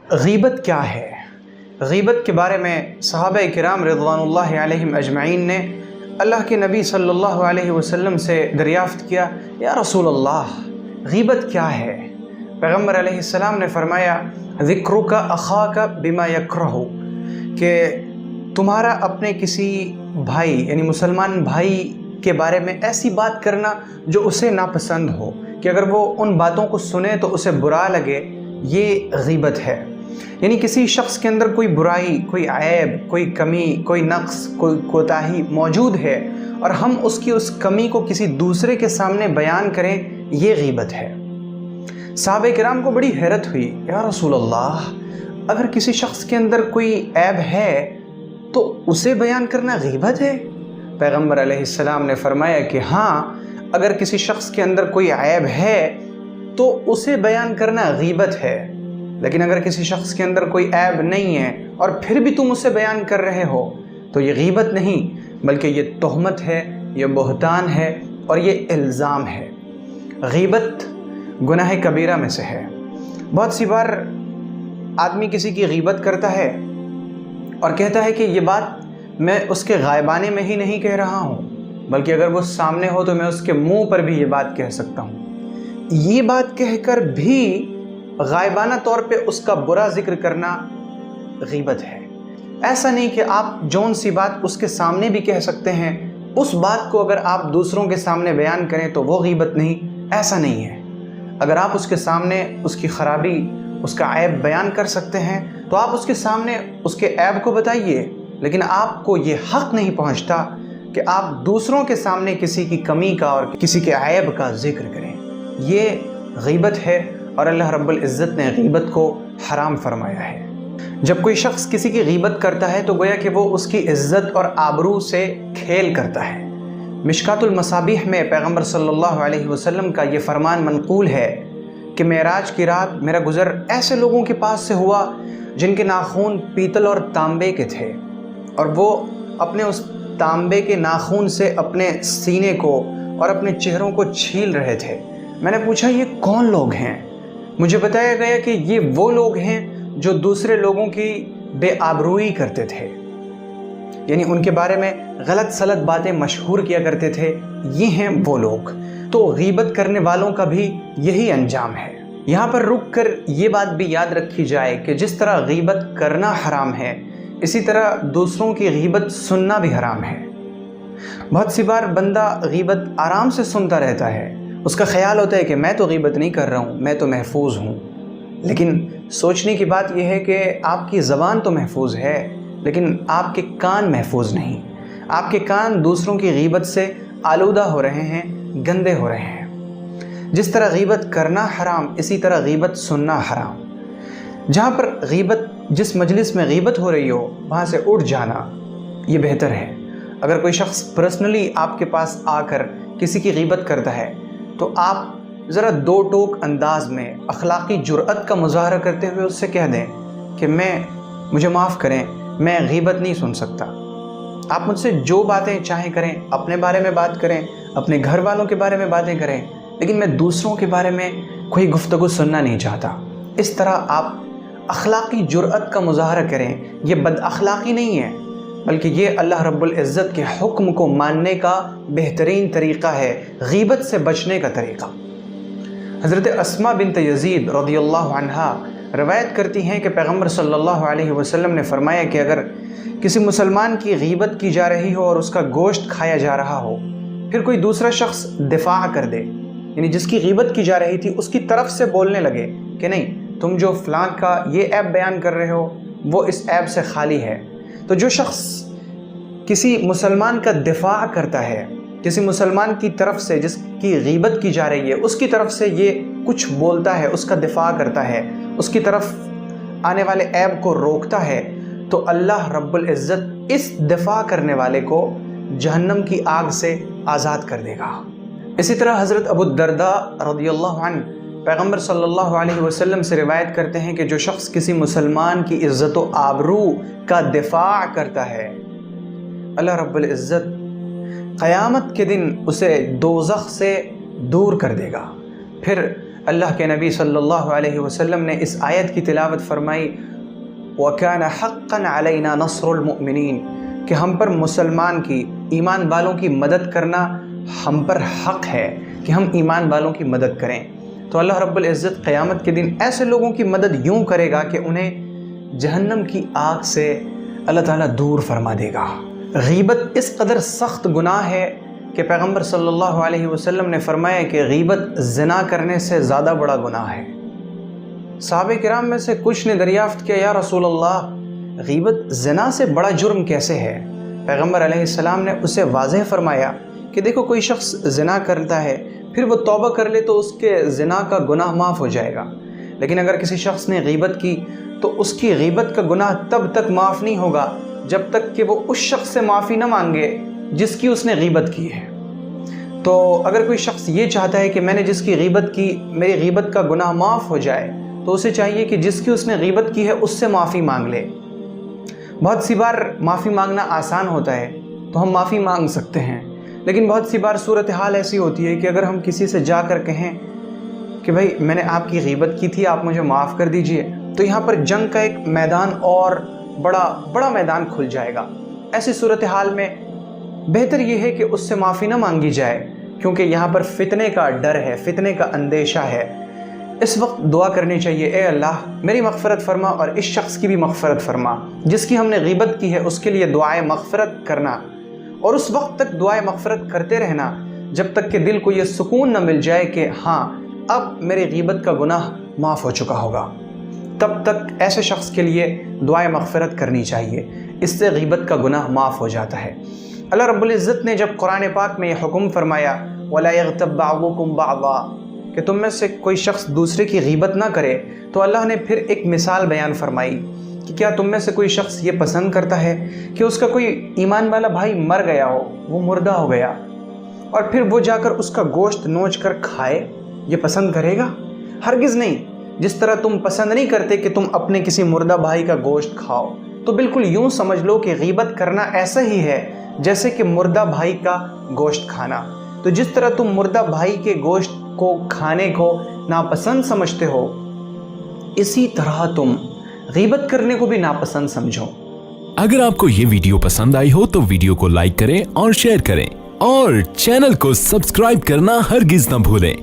غیبت کیا ہے؟ غیبت کے بارے میں صحابہ کرام رضوانullah علیہم اجمعین نے اللہ کے نبی صلی اللہ علیہ وسلم سے دریافت کیا، یا رسول اللہ غیبت کیا ہے؟ پیغمبر علیہ السلام نے فرمایا ذکرک اخاک بما یکرہ، کہ تمہارا اپنے کسی بھائی یعنی مسلمان بھائی کے بارے میں ایسی بات کرنا جو اسے ناپسند ہو، کہ اگر وہ ان باتوں کو سنے تو اسے برا لگے، یہ غیبت ہے۔ یعنی کسی شخص کے اندر کوئی برائی، کوئی عیب، کوئی کمی، کوئی نقص، کوئی کوتاہی موجود ہے اور ہم اس کمی کو کسی دوسرے کے سامنے بیان کریں، یہ غیبت ہے۔ صحابہ کرام کو بڑی حیرت ہوئی، یا رسول اللہ اگر کسی شخص کے اندر کوئی عیب ہے تو اسے بیان کرنا غیبت ہے؟ پیغمبر علیہ السلام نے فرمایا کہ ہاں، اگر کسی شخص کے اندر کوئی عیب ہے تو اسے بیان کرنا غیبت ہے، لیکن اگر کسی شخص کے اندر کوئی عیب نہیں ہے اور پھر بھی تم اسے بیان کر رہے ہو تو یہ غیبت نہیں، بلکہ یہ تہمت ہے، یہ بہتان ہے اور یہ الزام ہے۔ غیبت گناہ کبیرہ میں سے ہے۔ بہت سی بار آدمی کسی کی غیبت کرتا ہے اور کہتا ہے کہ یہ بات میں اس کے غائبانے میں ہی نہیں کہہ رہا ہوں، بلکہ اگر وہ سامنے ہو تو میں اس کے منہ پر بھی یہ بات کہہ سکتا ہوں۔ یہ بات کہہ کر بھی غائبانہ طور پہ اس کا برا ذکر کرنا غیبت ہے۔ ایسا نہیں کہ آپ جون سی بات اس کے سامنے بھی کہہ سکتے ہیں، اس بات کو اگر آپ دوسروں کے سامنے بیان کریں تو وہ غیبت نہیں، ایسا نہیں ہے۔ اگر آپ اس کے سامنے اس کی خرابی، اس کا عیب بیان کر سکتے ہیں تو آپ اس کے سامنے اس کے عیب کو بتائیے، لیکن آپ کو یہ حق نہیں پہنچتا کہ آپ دوسروں کے سامنے کسی کی کمی کا اور کسی کے عیب کا ذکر کریں۔ یہ غیبت ہے اور اللہ رب العزت نے غیبت کو حرام فرمایا ہے۔ جب کوئی شخص کسی کی غیبت کرتا ہے تو گویا کہ وہ اس کی عزت اور آبرو سے کھیل کرتا ہے۔ مشکات المصابیح میں پیغمبر صلی اللہ علیہ وسلم کا یہ فرمان منقول ہے کہ معراج کی رات میرا گزر ایسے لوگوں کے پاس سے ہوا جن کے ناخون پیتل اور تانبے کے تھے، اور وہ اپنے اس تانبے کے ناخون سے اپنے سینے کو اور اپنے چہروں کو چھیل رہے تھے۔ میں نے پوچھا یہ کون لوگ ہیں؟ مجھے بتایا گیا کہ یہ وہ لوگ ہیں جو دوسرے لوگوں کی بے آبروئی کرتے تھے، یعنی ان کے بارے میں غلط سلط باتیں مشہور کیا کرتے تھے، یہ ہیں وہ لوگ۔ تو غیبت کرنے والوں کا بھی یہی انجام ہے۔ یہاں پر رک کر یہ بات بھی یاد رکھی جائے کہ جس طرح غیبت کرنا حرام ہے، اسی طرح دوسروں کی غیبت سننا بھی حرام ہے۔ بہت سی بار بندہ غیبت آرام سے سنتا رہتا ہے، اس کا خیال ہوتا ہے کہ میں تو غیبت نہیں کر رہا ہوں، میں تو محفوظ ہوں، لیکن سوچنے کی بات یہ ہے کہ آپ کی زبان تو محفوظ ہے لیکن آپ کے کان محفوظ نہیں۔ آپ کے کان دوسروں کی غیبت سے آلودہ ہو رہے ہیں، گندے ہو رہے ہیں۔ جس طرح غیبت کرنا حرام، اسی طرح غیبت سننا حرام۔ جہاں پر غیبت، جس مجلس میں غیبت ہو رہی ہو وہاں سے اٹھ جانا یہ بہتر ہے۔ اگر کوئی شخص پرسنلی آپ کے پاس آ کر کسی کی غیبت کرتا ہے تو آپ ذرا دو ٹوک انداز میں اخلاقی جرأت کا مظاہرہ کرتے ہوئے اس سے کہہ دیں کہ مجھے معاف کریں، میں غیبت نہیں سن سکتا۔ آپ مجھ سے جو باتیں چاہیں کریں، اپنے بارے میں بات کریں، اپنے گھر والوں کے بارے میں باتیں کریں، لیکن میں دوسروں کے بارے میں کوئی گفتگو سننا نہیں چاہتا۔ اس طرح آپ اخلاقی جرأت کا مظاہرہ کریں۔ یہ بد اخلاقی نہیں ہے، بلکہ یہ اللہ رب العزت کے حکم کو ماننے کا بہترین طریقہ ہے، غیبت سے بچنے کا طریقہ۔ حضرت اسماء بنت یزید رضی اللہ عنہا روایت کرتی ہیں کہ پیغمبر صلی اللہ علیہ وسلم نے فرمایا کہ اگر کسی مسلمان کی غیبت کی جا رہی ہو اور اس کا گوشت کھایا جا رہا ہو، پھر کوئی دوسرا شخص دفاع کر دے، یعنی جس کی غیبت کی جا رہی تھی اس کی طرف سے بولنے لگے کہ نہیں، تم جو فلاں کا یہ عیب بیان کر رہے ہو وہ اس عیب سے خالی ہے، تو جو شخص کسی مسلمان کا دفاع کرتا ہے، کسی مسلمان کی طرف سے جس کی غیبت کی جا رہی ہے اس کی طرف سے یہ کچھ بولتا ہے، اس کا دفاع کرتا ہے، اس کی طرف آنے والے عیب کو روکتا ہے، تو اللہ رب العزت اس دفاع کرنے والے کو جہنم کی آگ سے آزاد کر دے گا۔ اسی طرح حضرت ابو الدرداء رضی اللہ عنہ پیغمبر صلی اللہ علیہ وسلم سے روایت کرتے ہیں کہ جو شخص کسی مسلمان کی عزت و آبرو کا دفاع کرتا ہے، اللہ رب العزت قیامت کے دن اسے دوزخ سے دور کر دے گا، پھر اللہ کے نبی صلی اللہ علیہ وسلم نے اس آیت کی تلاوت فرمائی وَكَانَ حَقًّا عَلَيْنَا نَصْرُ الْمُؤْمِنِينَ کہ ہم پر مسلمان کی، ایمان والوں کی مدد کرنا ہم پر حق ہے کہ ہم ایمان والوں کی مدد کریں۔ تو اللہ رب العزت قیامت کے دن ایسے لوگوں کی مدد یوں کرے گا کہ انہیں جہنم کی آگ سے اللہ تعالیٰ دور فرما دے گا۔ غیبت اس قدر سخت گناہ ہے کہ پیغمبر صلی اللہ علیہ وسلم نے فرمایا کہ غیبت زنا کرنے سے زیادہ بڑا گناہ ہے۔ صحابہ کرام میں سے کچھ نے دریافت کیا یا رسول اللہ غیبت زنا سے بڑا جرم کیسے ہے؟ پیغمبر علیہ السلام نے اسے واضح فرمایا کہ دیکھو کوئی شخص زنا کرتا ہے پھر وہ توبہ کر لے تو اس کے زنا کا گناہ معاف ہو جائے گا، لیکن اگر کسی شخص نے غیبت کی تو اس کی غیبت کا گناہ تب تک معاف نہیں ہوگا جب تک کہ وہ اس شخص سے معافی نہ مانگے جس کی اس نے غیبت کی ہے۔ تو اگر کوئی شخص یہ چاہتا ہے کہ میں نے جس کی غیبت کی میری غیبت کا گناہ معاف ہو جائے تو اسے چاہیے کہ جس کی اس نے غیبت کی ہے اس سے معافی مانگ لے۔ بہت سی بار معافی مانگنا آسان ہوتا ہے تو ہم معافی مانگ سکتے ہیں، لیکن بہت سی بار صورتحال ایسی ہوتی ہے کہ اگر ہم کسی سے جا کر کہیں کہ بھائی میں نے آپ کی غیبت کی تھی آپ مجھے معاف کر دیجئے، تو یہاں پر جنگ کا ایک میدان اور بڑا میدان کھل جائے گا۔ ایسی صورتحال میں بہتر یہ ہے کہ اس سے معافی نہ مانگی جائے، کیونکہ یہاں پر فتنے کا ڈر ہے، فتنے کا اندیشہ ہے۔ اس وقت دعا کرنی چاہیے اے اللہ میری مغفرت فرما اور اس شخص کی بھی مغفرت فرما، جس کی ہم نے غیبت کی ہے اس کے لیے دعائے مغفرت کرنا، اور اس وقت تک دعائے مغفرت کرتے رہنا جب تک کہ دل کو یہ سکون نہ مل جائے کہ ہاں اب میری غیبت کا گناہ معاف ہو چکا ہوگا۔ تب تک ایسے شخص کے لیے دعائے مغفرت کرنی چاہیے، اس سے غیبت کا گناہ معاف ہو جاتا ہے۔ اللہ رب العزت نے جب قرآن پاک میں یہ حکم فرمایا وَلَا يَغْتَبْ بَعْضُكُمْ بَعْضًا کہ تم میں سے کوئی شخص دوسرے کی غیبت نہ کرے، تو اللہ نے پھر ایک مثال بیان فرمائی کہ کیا تم میں سے کوئی شخص یہ پسند کرتا ہے کہ اس کا کوئی ایمان والا بھائی مر گیا ہو، وہ مردہ ہو گیا، اور پھر وہ جا کر اس کا گوشت نوچ کر کھائے؟ یہ پسند کرے گا؟ ہرگز نہیں۔ جس طرح تم پسند نہیں کرتے کہ تم اپنے کسی مردہ بھائی کا گوشت کھاؤ، تو بالکل یوں سمجھ لو کہ غیبت کرنا ایسا ہی ہے جیسے کہ مردہ بھائی کا گوشت کھانا۔ تو جس طرح تم مردہ بھائی کے گوشت کو کھانے کو ناپسند سمجھتے ہو، اسی طرح تم غیبت کرنے کو بھی ناپسند سمجھو۔ اگر آپ کو یہ ویڈیو پسند آئی ہو تو ویڈیو کو لائک کریں اور شیئر کریں، اور چینل کو سبسکرائب کرنا ہرگز نہ بھولیں